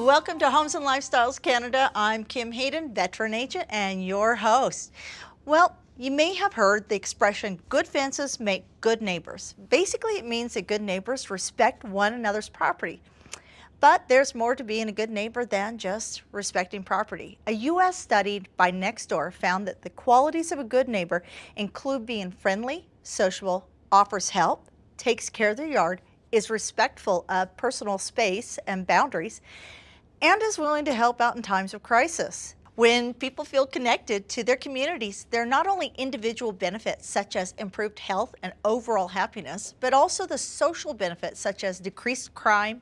Welcome to Homes and Lifestyles Canada. I'm Kim Hayden, veteran agent and your host. Well, you may have heard the expression, good fences make good neighbors. Basically, it means that good neighbors respect one another's property. But there's more to being a good neighbor than just respecting property. A U.S. study by Neighbours found that the qualities of a good neighbor include being friendly, sociable, offers help, takes care of their yard, is respectful of personal space and boundaries, and is willing to help out in times of crisis. When people feel connected to their communities, there are not only individual benefits such as improved health and overall happiness, but also the social benefits such as decreased crime,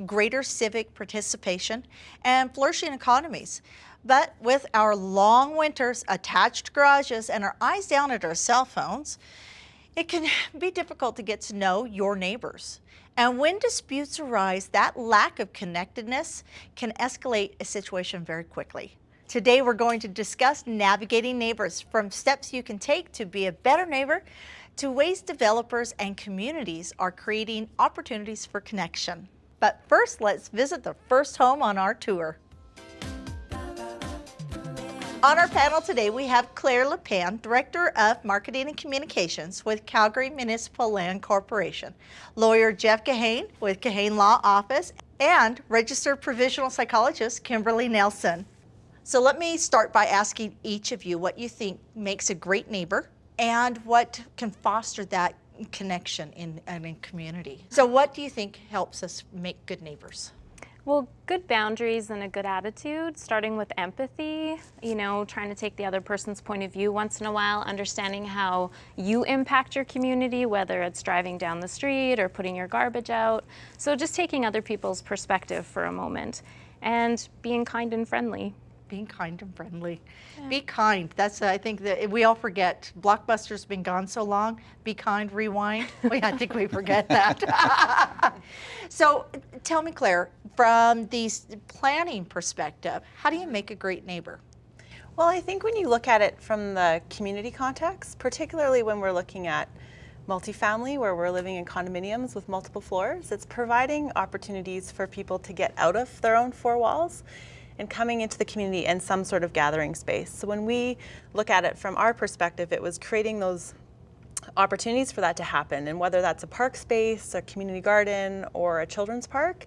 greater civic participation, and flourishing economies. But with our long winters, attached garages, and our eyes down at our cell phones, it can be difficult to get to know your neighbors. And when disputes arise, that lack of connectedness can escalate a situation very quickly. Today, we're going to discuss navigating neighbors, from steps you can take to be a better neighbor to ways developers and communities are creating opportunities for connection. But first, let's visit the first home on our tour. On our panel today, we have Claire LePan, Director of Marketing and Communications with Calgary Municipal Land Corporation, lawyer Jeff Kahane with Kahane Law Office, and registered provisional psychologist Kimberly Nelson. So let me start by asking each of you what you think makes a great neighbor and what can foster that connection in a community. So what do you think helps us make good neighbors? Well, good boundaries and a good attitude, starting with empathy, trying to take the other person's point of view once in a while, understanding how you impact your community, whether it's driving down the street or putting your garbage out. So just taking other people's perspective for a moment and being kind and friendly. Being kind and friendly. Yeah. Be kind. That's, I think that we all forget. Blockbuster's been gone so long. Be kind, rewind. I think we forget that. So tell me, Claire, from the planning perspective, how do you make a great neighbor? Well, I think when you look at it from the community context, particularly when we're looking at multifamily, where we're living in condominiums with multiple floors, it's providing opportunities for people to get out of their own four walls and coming into the community in some sort of gathering space. So when we look at it from our perspective, it was creating those opportunities for that to happen. And whether that's a park space, a community garden, or a children's park,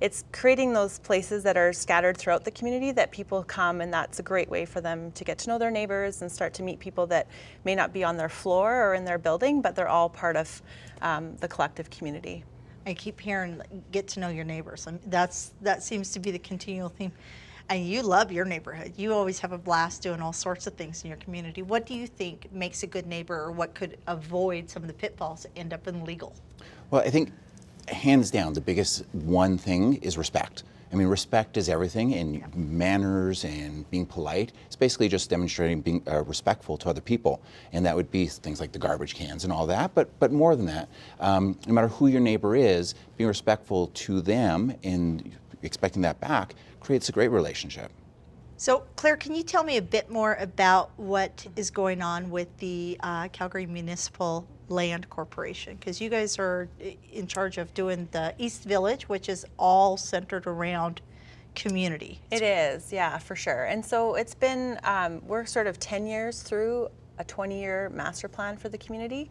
it's creating those places that are scattered throughout the community that people come, and that's a great way for them to get to know their neighbors and start to meet people that may not be on their floor or in their building, but they're all part of the collective community. I keep hearing, get to know your neighbors. That seems to be the continual theme. And you love your neighborhood. You always have a blast doing all sorts of things in your community. What do you think makes a good neighbor, or what could avoid some of the pitfalls that end up in legal? Well, I think hands down, the biggest one thing is respect. I mean, respect is everything, and manners and being polite. It's basically just demonstrating being respectful to other people. And that would be things like the garbage cans and all that, but more than that, no matter who your neighbor is, being respectful to them and expecting that back creates a great relationship. So Claire, can you tell me a bit more about what is going on with the Calgary Municipal Land Corporation? Because you guys are in charge of doing the East Village, which is all centered around community. It is, yeah, for sure. And so it's been, we're sort of 10 years through a 20-year master plan for the community.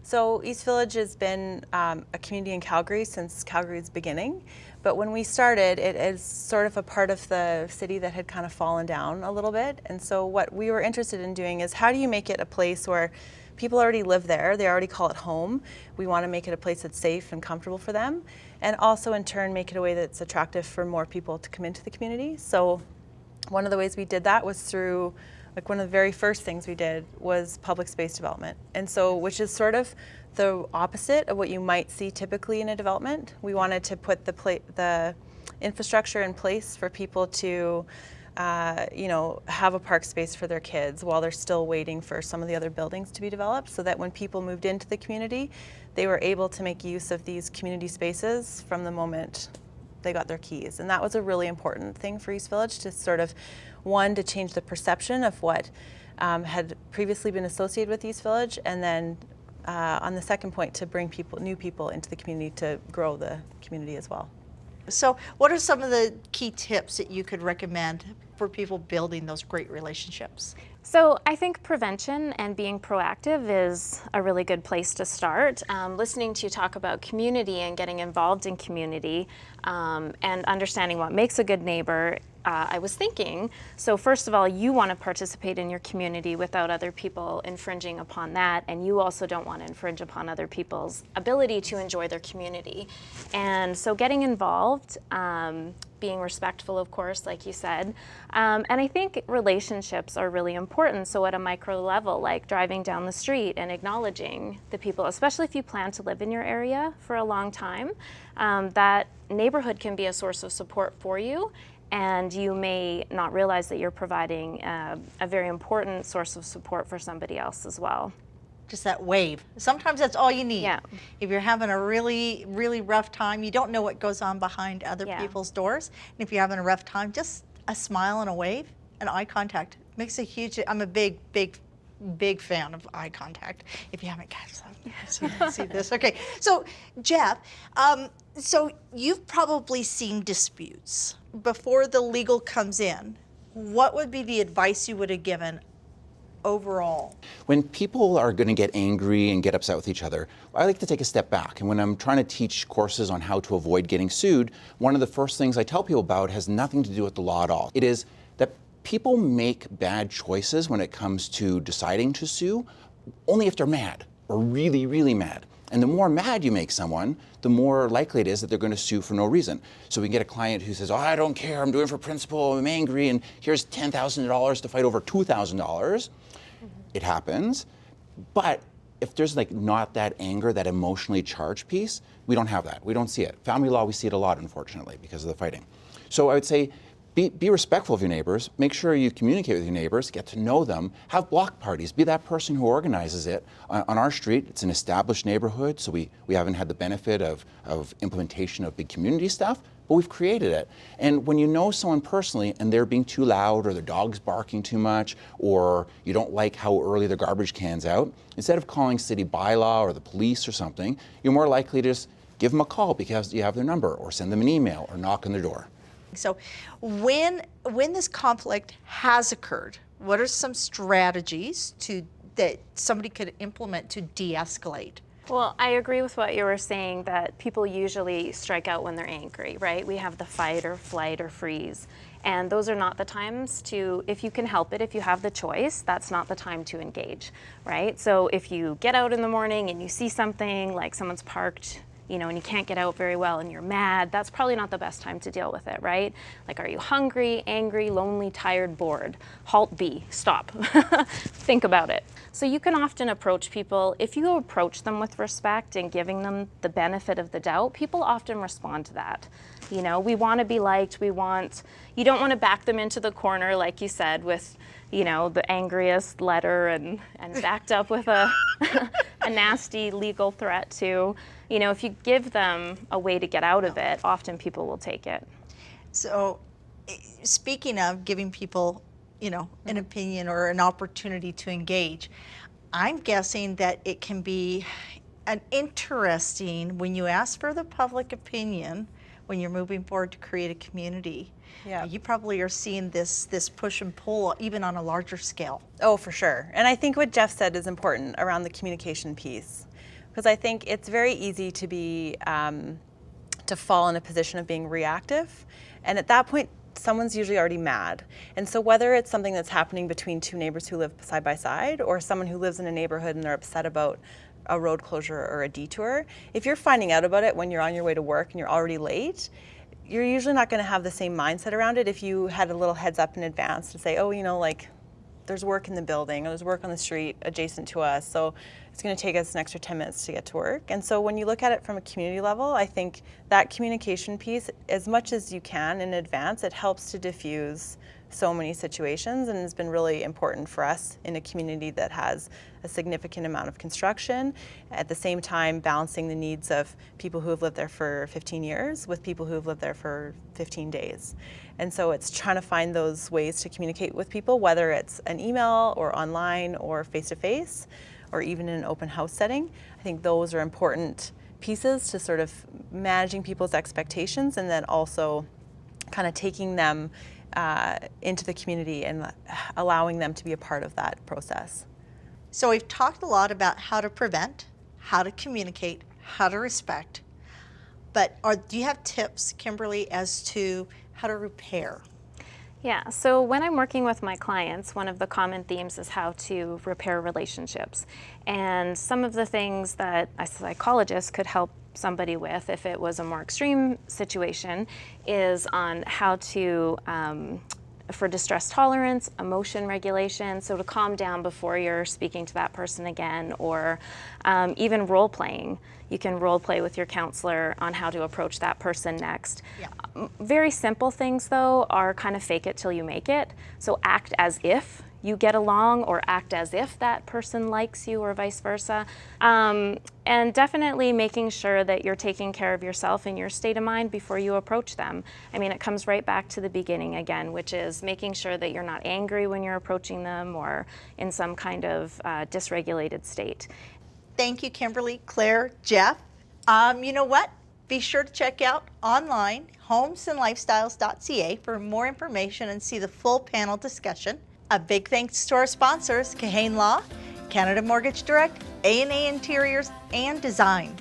So East Village has been a community in Calgary since Calgary's beginning. But when we started, it is sort of a part of the city that had kind of fallen down a little bit. And so what we were interested in doing is, how do you make it a place where people already live there, they already call it home. We want to make it a place that's safe and comfortable for them, and also in turn make it a way that's attractive for more people to come into the community. So one of the ways we did that was through, like, one of the very first things we did was public space development. And so, which is sort of the opposite of what you might see typically in a development. We wanted to put the infrastructure in place for people to have a park space for their kids while they're still waiting for some of the other buildings to be developed, so that when people moved into the community, they were able to make use of these community spaces from the moment they got their keys. And that was a really important thing for East Village, to sort of, one, to change the perception of what had previously been associated with East Village, and then on the second point, to bring new people into the community to grow the community as well. So what are some of the key tips that you could recommend for people building those great relationships? So I think prevention and being proactive is a really good place to start. Listening to you talk about community and getting involved in community and understanding what makes a good neighbor, I was thinking, so first of all, you want to participate in your community without other people infringing upon that, and you also don't want to infringe upon other people's ability to enjoy their community. And so getting involved, being respectful, of course, like you said. And I think relationships are really important. So at a micro level, like driving down the street and acknowledging the people, especially if you plan to live in your area for a long time, that neighborhood can be a source of support for you. And you may not realize that you're providing a very important source of support for somebody else as well. Just that wave. Sometimes that's all you need. Yeah. If you're having a really, really rough time, you don't know what goes on behind other people's doors. And if you're having a rough time, just a smile and a wave and eye contact makes a huge, I'm a big fan of eye contact. If you haven't catch that, see this. Okay, so Jeff, so you've probably seen disputes. Before the legal comes in, what would be the advice you would have given overall? When people are going to get angry and get upset with each other, I like to take a step back. And when I'm trying to teach courses on how to avoid getting sued, one of the first things I tell people about has nothing to do with the law at all. It is that people make bad choices when it comes to deciding to sue only if they're mad or really, really mad. And the more mad you make someone, the more likely it is that they're going to sue for no reason. So we get a client who says, oh, I don't care, I'm doing it for principle, I'm angry, and here's $10,000 to fight over $2,000. It happens, but if there's like not that anger, that emotionally charged piece, we don't have that. We don't see it. Family law, we see it a lot, unfortunately, because of the fighting. So I would say, be respectful of your neighbors, make sure you communicate with your neighbors, get to know them, have block parties, be that person who organizes it. On our street, it's an established neighborhood, so we haven't had the benefit of implementation of big community stuff, but we've created it. And when you know someone personally and they're being too loud or their dog's barking too much or you don't like how early their garbage can's out, instead of calling city bylaw or the police or something, you're more likely to just give them a call because you have their number or send them an email or knock on their door. So when this conflict has occurred, what are some strategies that somebody could implement to de-escalate? Well, I agree with what you were saying, that people usually strike out when they're angry, right? We have the fight or flight or freeze. And those are not the times to, if you can help it, if you have the choice, that's not the time to engage, right? So if you get out in the morning and you see something like someone's parked, you know, and you can't get out very well and you're mad, that's probably not the best time to deal with it, right? Like, are you hungry, angry, lonely, tired, bored? Halt B, stop. Think about it. So you can often approach people, if you approach them with respect and giving them the benefit of the doubt, people often respond to that. You know, we want to be liked, you don't want to back them into the corner, like you said, with, you know, the angriest letter and backed up with a nasty legal threat too. You know, if you give them a way to get out of it, often people will take it. So speaking of giving people, you know, an opinion or an opportunity to engage, I'm guessing that it can be an interesting, when you ask for the public opinion, when you're moving forward to create a community, you probably are seeing this push and pull even on a larger scale. Oh, for sure. And I think what Jeff said is important around the communication piece, because I think it's very easy to be to fall in a position of being reactive, and at that point someone's usually already mad. And so whether it's something that's happening between two neighbors who live side by side or someone who lives in a neighborhood and they're upset about a road closure or a detour, if you're finding out about it when you're on your way to work and you're already late, you're usually not going to have the same mindset around it if you had a little heads up in advance to say, oh, you know, like, there's work in the building, or there's work on the street adjacent to us, so it's going to take us an extra 10 minutes to get to work. And so when you look at it from a community level, I think that communication piece, as much as you can in advance, it helps to diffuse so many situations, and has been really important for us in a community that has a significant amount of construction, at the same time balancing the needs of people who have lived there for 15 years with people who have lived there for 15 days. And so it's trying to find those ways to communicate with people, whether it's an email or online or face-to-face or even in an open house setting. I think those are important pieces to sort of managing people's expectations, and then also kind of taking them into the community and allowing them to be a part of that process. So we've talked a lot about how to prevent, how to communicate, how to respect, but do you have tips, Kimberly, as to how to repair? Yeah, so when I'm working with my clients, one of the common themes is how to repair relationships. And some of the things that a psychologist could help somebody with, if it was a more extreme situation, is on how to, for distress tolerance, emotion regulation, so to calm down before you're speaking to that person again, or even role playing. You can role play with your counselor on how to approach that person next. Yeah. Very simple things, though, are kind of fake it till you make it. So act as if you get along, or act as if that person likes you, or vice versa. And definitely making sure that you're taking care of yourself and your state of mind before you approach them. I mean, it comes right back to the beginning again, which is making sure that you're not angry when you're approaching them or in some kind of dysregulated state. Thank you, Kimberly, Claire, Jeff. You know what? Be sure to check out online homesandlifestyles.ca for more information and see the full panel discussion. A big thanks to our sponsors, Kahane Law, Canada Mortgage Direct, A&A Interiors, and Design.